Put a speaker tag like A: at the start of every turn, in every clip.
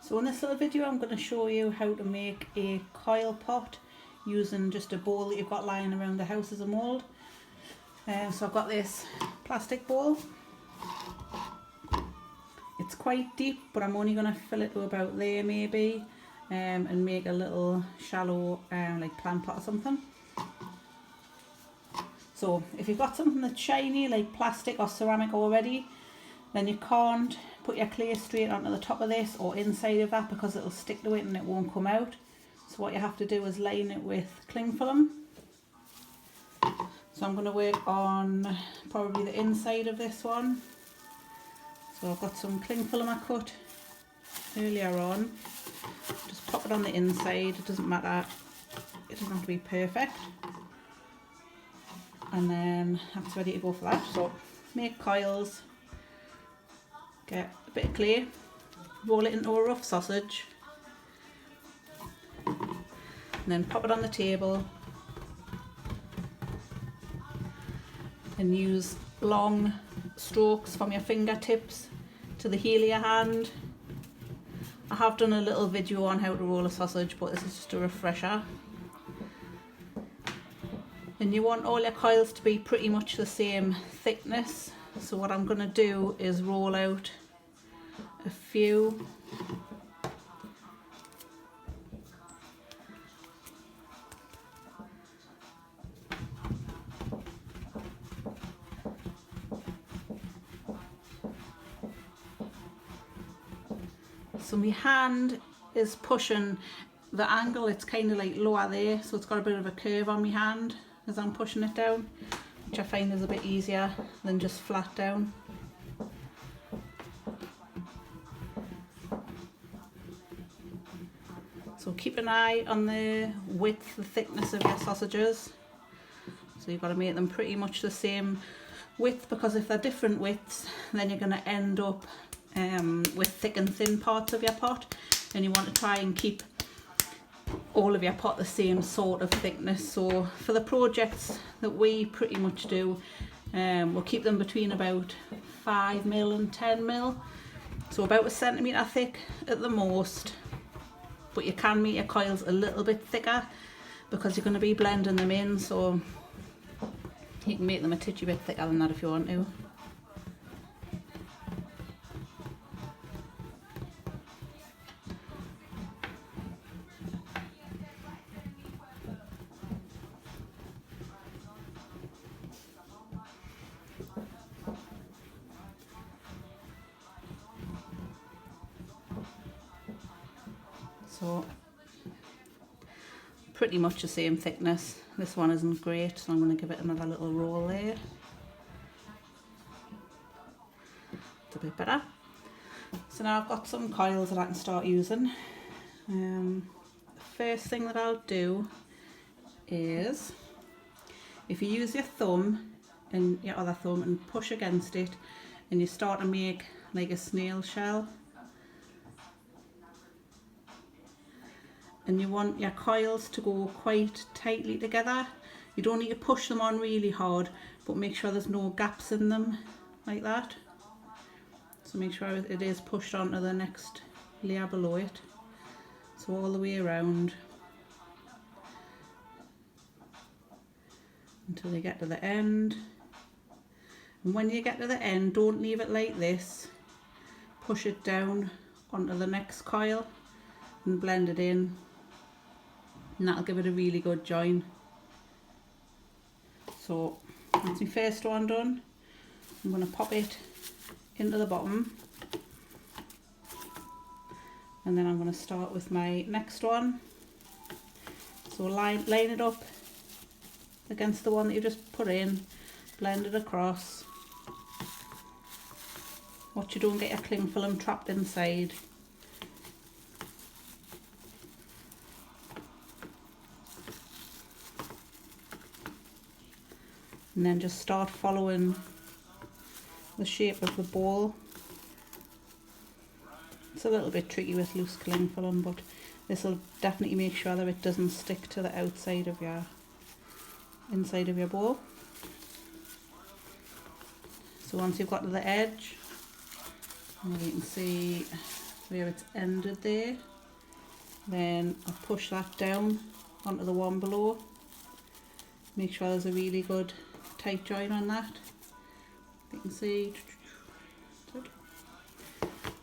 A: So in this little video I'm going to show you how to make a coil pot using just a bowl that you've got lying around the house as a mould. So I've got this plastic bowl. It's quite deep, but I'm only going to fill it to about there maybe, and make a little shallow like plant pot or something. So if you've got something that's shiny like plastic or ceramic already, then you can't put your clay straight onto the top of this or inside of that because it'll stick to it and it won't come out. So what you have to do is line it with cling film. So I'm going to work on probably the inside of this one. So I've got some cling film I cut earlier on. Just pop it on the inside, it doesn't matter, it doesn't have to be perfect. And then that's ready to go for that. So make coils, get a bit of clay, roll it into a rough sausage, and then pop it on the table and use long strokes from your fingertips to the heel of your hand. I have done a little video on how to roll a sausage, but this is just a refresher. And you want all your coils to be pretty much the same thickness. So what I'm going to do is roll out a few. So my hand is pushing the angle, it's kind of like lower there, so it's got a bit of a curve on my hand as I'm pushing it down, which I find is a bit easier than just flat down. So keep an eye on the width, the thickness of your sausages. So you've got to make them pretty much the same width, because if they're different widths then you're going to end up with thick and thin parts of your pot, and you want to try and keep all of your pot the same sort of thickness. So for the projects that we pretty much do, we'll keep them between about 5mm and 10mm, so about a centimetre thick at the most. But you can make your coils a little bit thicker because you're going to be blending them in, so you can make them a titchy bit thicker than that if you want to. So pretty much the same thickness. This one isn't great, so I'm going to give it another little roll there. It's a bit better. So now I've got some coils that I can start using. The first thing that I'll do is, if you use your thumb and your other thumb and push against it, and you start to make like a snail shell, and you want your coils to go quite tightly together. You don't need to push them on really hard, but make sure there's no gaps in them like that. So make sure it is pushed onto the next layer below it. So all the way around until you get to the end. And when you get to the end, don't leave it like this. Push it down onto the next coil and blend it in, and that'll give it a really good join. So that's my first one done. I'm going to pop it into the bottom, and then I'm going to start with my next one. So line it up against the one that you just put in, blend it across. Watch you don't get your cling film trapped inside. And then just start following the shape of the bowl. It's a little bit tricky with loose cling film, but this will definitely make sure that it doesn't stick to the outside of your inside of your bowl. So once you've got to the edge, and you can see where it's ended there. Then I'll push that down onto the one below. Make sure there's a really good tight join on that. You can see.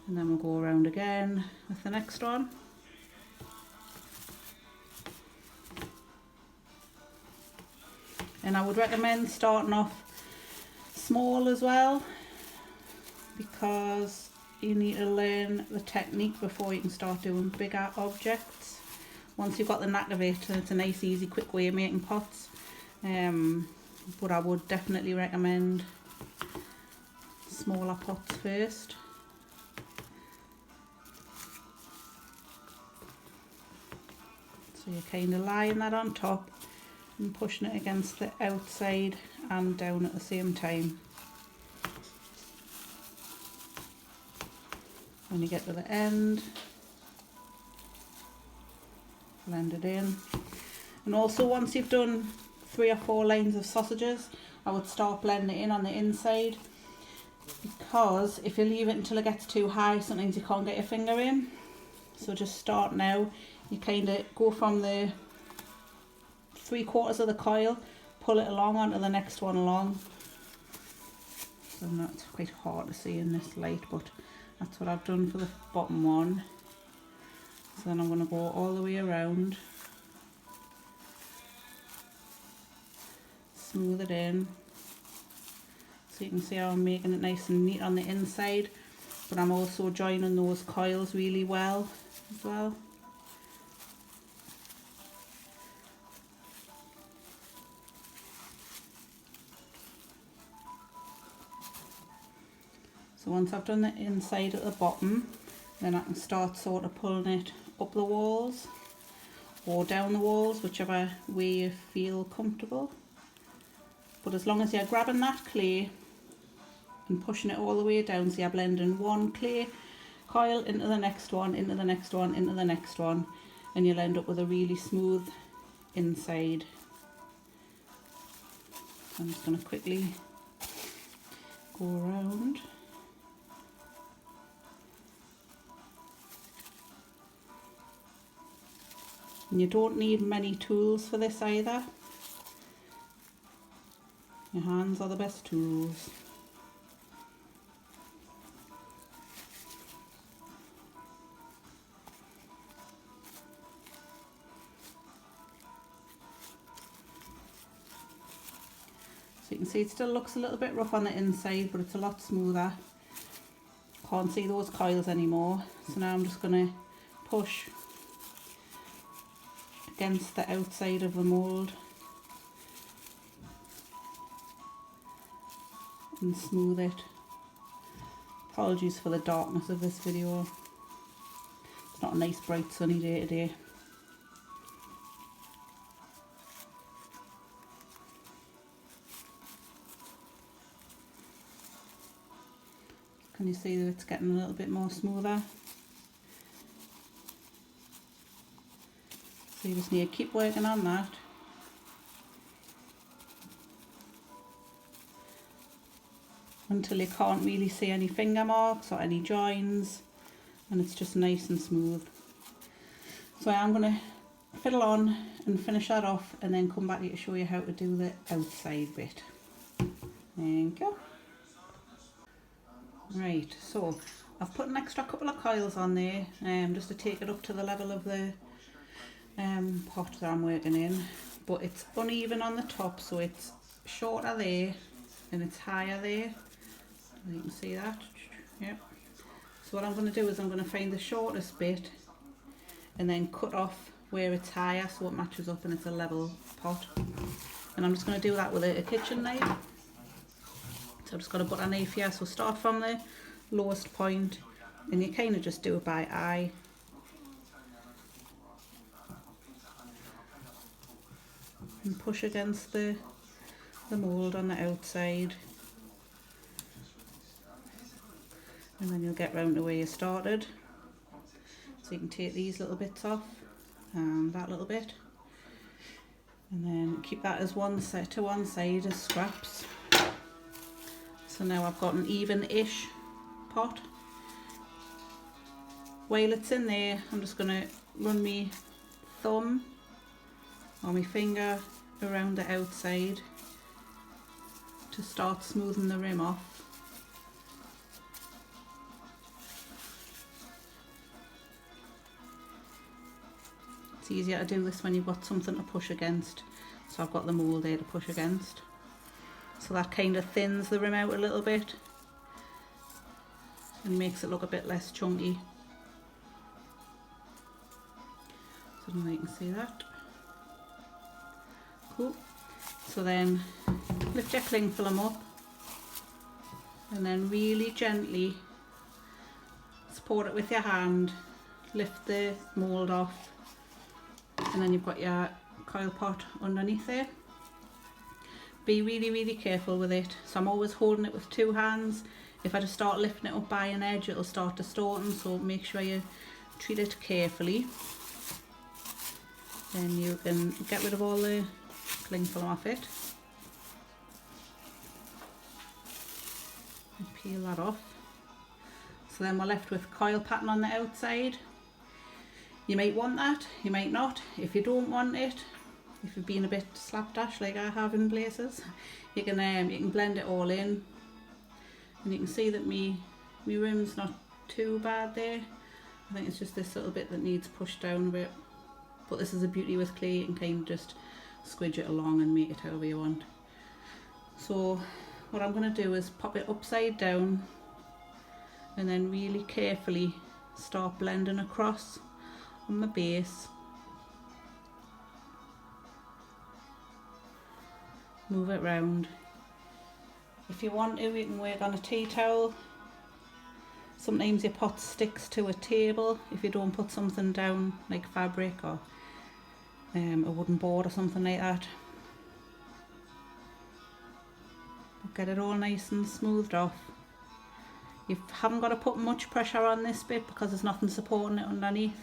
A: And then we'll go around again with the next one. And I would recommend starting off small as well, because you need to learn the technique before you can start doing bigger objects. Once you've got the knack of it, it's a nice, easy, quick way of making pots. But I would definitely recommend smaller pots first. So you're kind of lying that on top and pushing it against the outside and down at the same time. When you get to the end, blend it in. And also, once you've done 3 or 4 lines of sausages, I would start blending it in on the inside, because if you leave it until it gets too high, sometimes you can't get your finger in. So just start now. You kind of go from the 3/4 of the coil, pull it along onto the next one along. So that's quite hard to see in this light, but that's what I've done for the bottom one. So then I'm going to go all the way around, smooth it in. So you can see how I'm making it nice and neat on the inside, but I'm also joining those coils really well as well. So once I've done the inside at the bottom, then I can start sort of pulling it up the walls or down the walls, whichever way you feel comfortable. But as long as you're grabbing that clay and pushing it all the way down, so you're blending one clay coil into the next one, into the next one, into the next one, and you'll end up with a really smooth inside. So I'm just going to quickly go around. And you don't need many tools for this either. Your hands are the best tools. So you can see it still looks a little bit rough on the inside, but it's a lot smoother. Can't see those coils anymore. So now I'm just going to push against the outside of the mould and smooth it. Apologies for the darkness of this video. It's not a nice bright sunny day today. Can you see that it's getting a little bit more smoother? So you just need to keep working on that. Until you can't really see any finger marks or any joins, and it's just nice and smooth. So I'm going to fiddle on and finish that off, and then come back here to show you how to do the outside bit. Thank you. Right, so I've put an extra couple of coils on there just to take it up to the level of the pot that I'm working in, but it's uneven on the top, so it's shorter there and it's higher there. You can see that. Yep. So what I'm going to do is I'm going to find the shortest bit and then cut off where it's higher so it matches up and it's a level pot. And I'm just going to do that with a kitchen knife. So I've just got a butter knife here, so start from the lowest point and you kind of just do it by eye. And push against the mould on the outside. And then you'll get round to where you started. So you can take these little bits off and that little bit. And then keep that as one set to one side as scraps. So now I've got an even-ish pot. while it's in there, I'm just going to run my thumb or my finger around the outside to start smoothing the rim off. It's easier to do this when you've got something to push against. So I've got the mould there to push against. So that kind of thins the rim out a little bit and makes it look a bit less chunky. So now you can see that. Cool. So then lift your cling film up and then really gently support it with your hand, lift the mould off, and then you've got your coil pot underneath there. Be really careful with it. So I'm always holding it with two hands. If I just start lifting it up by an edge, it'll start distorting, so make sure you treat it carefully. Then you can get rid of all the cling film off it. And peel that off. So then we're left with coil pattern on the outside. You might want that, you might not. If you don't want it, if you've been a bit slapdash like I have in places, you can blend it all in. And you can see that my rim's not too bad there. I think it's just this little bit that needs pushed down a bit. But this is a beauty with clay, you can kind of just squidge it along and make it however you want. So what I'm going to do is pop it upside down and then really carefully start blending across on the base. Move it round. If you want to, you can work on a tea towel. Sometimes your pot sticks to a table if you don't put something down like fabric or a wooden board or something like that. But get it all nice and smoothed off. You haven't got to put much pressure on this bit because there's nothing supporting it underneath,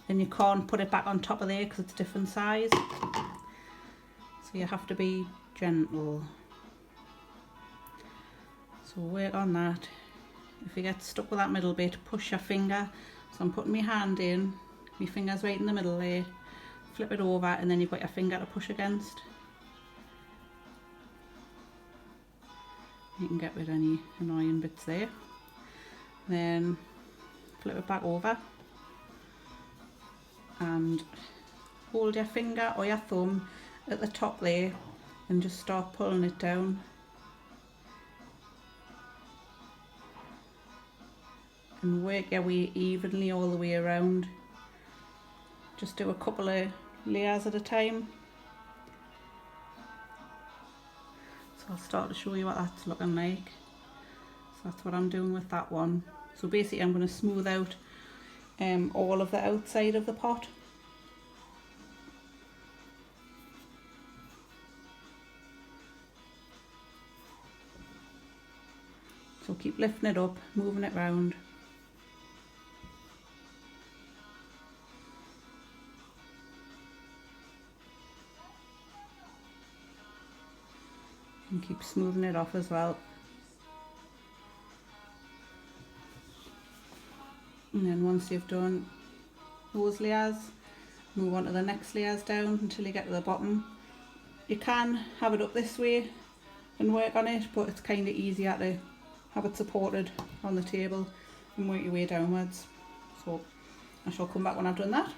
A: and you can't put it back on top of there because it's different size, so you have to be gentle. So work on that. If you get stuck with that middle bit, push your finger. So I'm putting my hand in, my finger's right in the middle there, flip it over, and then you've got your finger to push against. You can get rid of any annoying bits there. Then flip it back over and hold your finger or your thumb at the top there and just start pulling it down. And work your way evenly all the way around. Just do a couple of layers at a time. So I'll start to show you what that's looking like. So that's what I'm doing with that one. So basically I'm going to smooth out all of the outside of the pot. So keep lifting it up, moving it round. And keep smoothing it off as well. And then once you've done those layers, move on to the next layers down until you get to the bottom. You can have it up this way and work on it, but it's kind of easier to have it supported on the table and work your way downwards. So I shall come back when I've done that.